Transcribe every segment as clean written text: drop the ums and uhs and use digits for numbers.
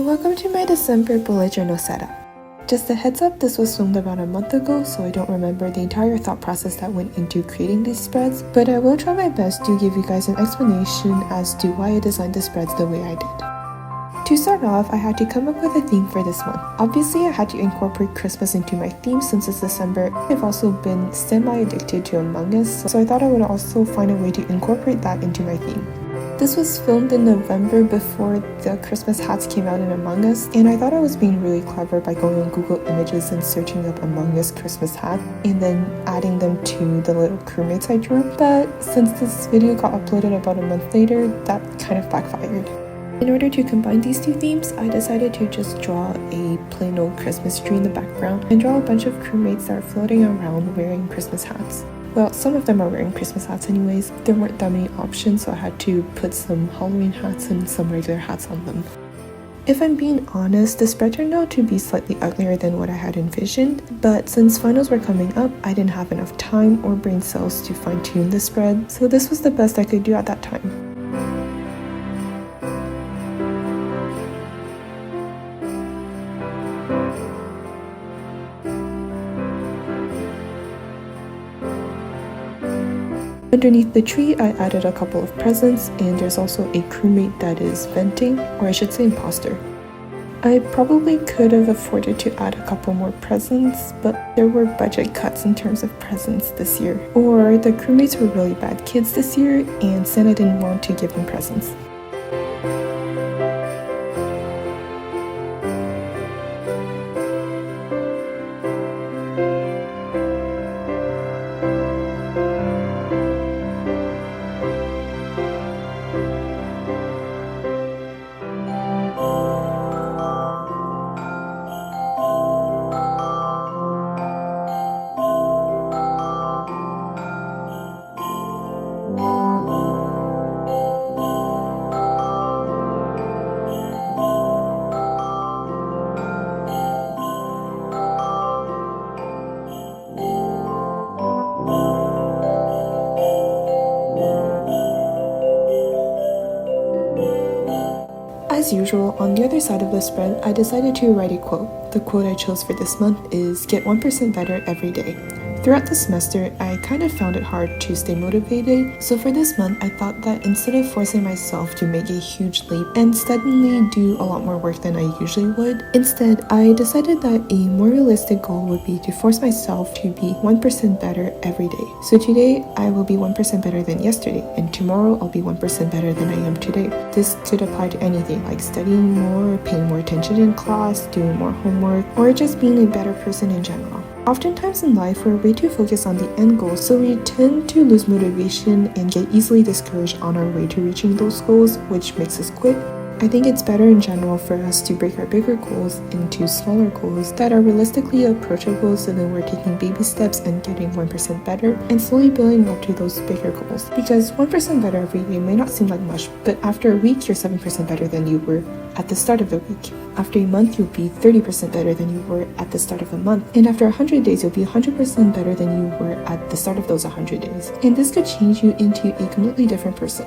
welcome to my December bullet journal setup. Just a heads up, this was filmed about a month ago, so I don't remember the entire thought process that went into creating these spreads, but I will try my best to give you guys an explanation as to why I designed the spreads the way I did. To start off, I had to come up with a theme for this month. Obviously, I had to incorporate Christmas into my theme since it's December. I've also been semi-addicted to Among Us, so I thought I would also find a way to incorporate that into my theme. This was filmed in November before the Christmas hats came out in Among Us, and I thought I was being really clever by going on Google Images and searching up Among Us Christmas hat and then adding them to the little crewmates I drew. But since this video got uploaded about a month later, that kind of backfired. In order to combine these two themes, I decided to just draw a plain old Christmas tree in the background and draw a bunch of crewmates that are floating around wearing Christmas hats. Well, some of them are wearing Christmas hats anyways. There weren't that many options, so I had to put some Halloween hats and some regular hats on them. If I'm being honest, the spread turned out to be slightly uglier than what I had envisioned, but since finals were coming up, I didn't have enough time or brain cells to fine-tune the spread, so this was the best I could do at that time. Underneath the tree, I added a couple of presents, and there's also a crewmate that is venting, or I should say imposter. I probably could have afforded to add a couple more presents, but there were budget cuts in terms of presents this year. Or the crewmates were really bad kids this year, and Santa didn't want to give them presents. As usual, on the other side of the spread, I decided to write a quote. The quote I chose for this month is, "Get 1% better every day." Throughout the semester, I kind of found it hard to stay motivated, so for this month, I thought that instead of forcing myself to make a huge leap and suddenly do a lot more work than I usually would, instead, I decided that a more realistic goal would be to force myself to be 1% better every day. So today, I will be 1% better than yesterday, and tomorrow, I'll be 1% better than I am today. This could apply to anything, like studying more, paying more attention in class, doing more homework, or just being a better person in general. Oftentimes in life, we're way too focused on the end goal, so we tend to lose motivation and get easily discouraged on our way to reaching those goals, which makes us quit. I think it's better in general for us to break our bigger goals into smaller goals that are realistically approachable, so then we're taking baby steps and getting 1% better and slowly building up to those bigger goals. Because 1% better every day may not seem like much, but after a week, you're 7% better than you were at the start of the week. After a month, you'll be 30% better than you were at the start of a month. And after 100 days, you'll be 100% better than you were at the start of those 100 days. And this could change you into a completely different person.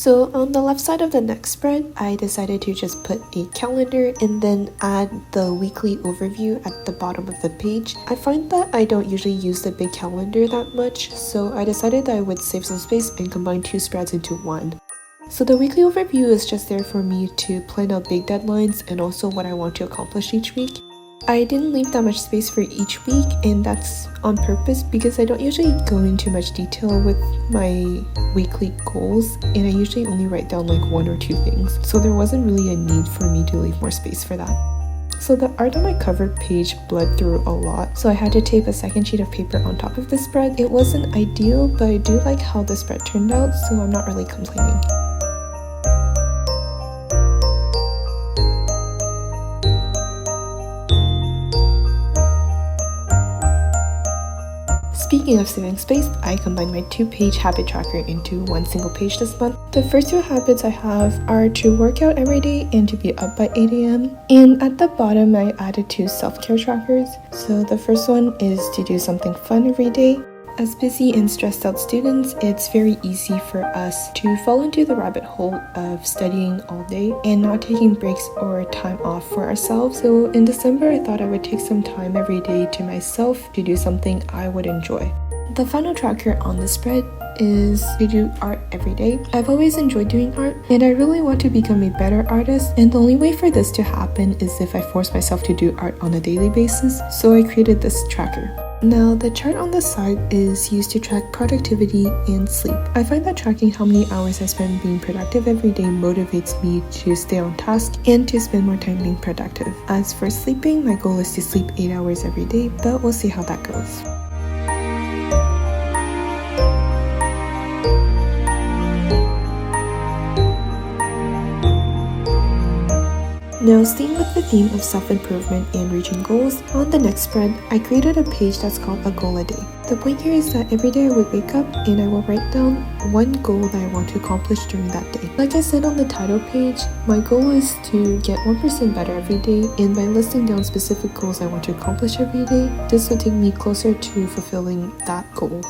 So on the left side of the next spread, I decided to just put a calendar and then add the weekly overview at the bottom of the page. I find that I don't usually use the big calendar that much, so I decided that I would save some space and combine two spreads into one. So the weekly overview is just there for me to plan out big deadlines and also what I want to accomplish each week. I didn't leave that much space for each week, and that's on purpose because I don't usually go into much detail with my weekly goals, and I usually only write down like one or two things, so there wasn't really a need for me to leave more space for that. So the art on my cover page bled through a lot, so I had to tape a second sheet of paper on top of the spread. It wasn't ideal, but I do like how the spread turned out, so I'm not really complaining. Speaking of saving space, I combined my 2-page habit tracker into one single page this month. The first 2 habits I have are to work out every day and to be up by 8 a.m. And at the bottom, I added 2 self-care trackers. So the first one is to do something fun every day. As busy and stressed out students, it's very easy for us to fall into the rabbit hole of studying all day and not taking breaks or time off for ourselves. So in December, I thought I would take some time every day to myself to do something I would enjoy. The final tracker on the spread is to do art every day. I've always enjoyed doing art, and I really want to become a better artist, and the only way for this to happen is if I force myself to do art on a daily basis, so I created this tracker. Now, the chart on the side is used to track productivity and sleep. I find that tracking how many hours I spend being productive every day motivates me to stay on task and to spend more time being productive. As for sleeping, my goal is to sleep 8 hours every day, but we'll see how that goes. Now, staying with the theme of self-improvement and reaching goals, on the next spread, I created a page that's called a goal a day. The point here is that every day I would wake up and I will write down one goal that I want to accomplish during that day. Like I said on the title page, my goal is to get 1% better every day, and by listing down specific goals I want to accomplish every day, this will take me closer to fulfilling that goal.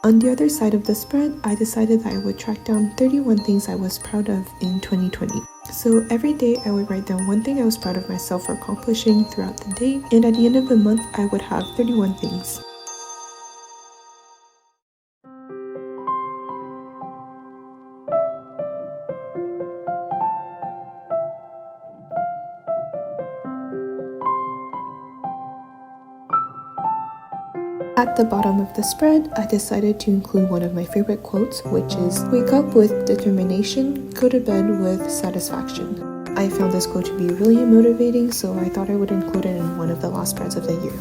On the other side of the spread, I decided that I would track down 31 things I was proud of in 2020. So every day I would write down one thing I was proud of myself for accomplishing throughout the day, and at the end of the month I would have 31 things. At the bottom of the spread, I decided to include one of my favorite quotes, which is, "Wake up with determination, go to bed with satisfaction." I found this quote to be really motivating, so I thought I would include it in one of the last spreads of the year.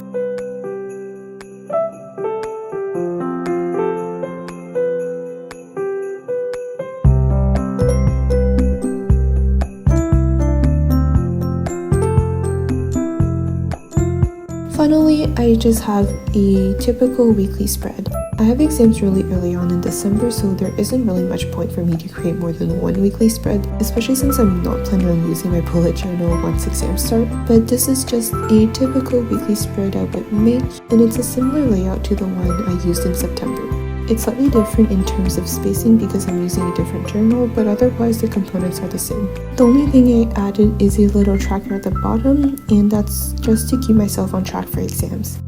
Finally, I just have a typical weekly spread. I have exams really early on in December, so there isn't really much point for me to create more than one weekly spread, especially since I'm not planning on using my bullet journal once exams start. But this is just a typical weekly spread I would make, and it's a similar layout to the one I used in September. It's slightly different in terms of spacing because I'm using a different journal, but otherwise the components are the same. The only thing I added is a little tracker at the bottom, and that's just to keep myself on track for exams.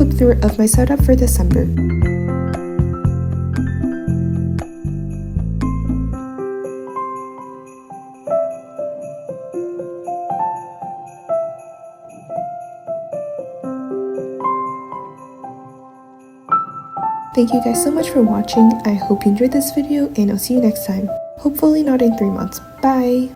flip through of my setup for December. Thank you guys so much for watching. I hope you enjoyed this video and I'll see you next time. Hopefully not in 3 months. Bye!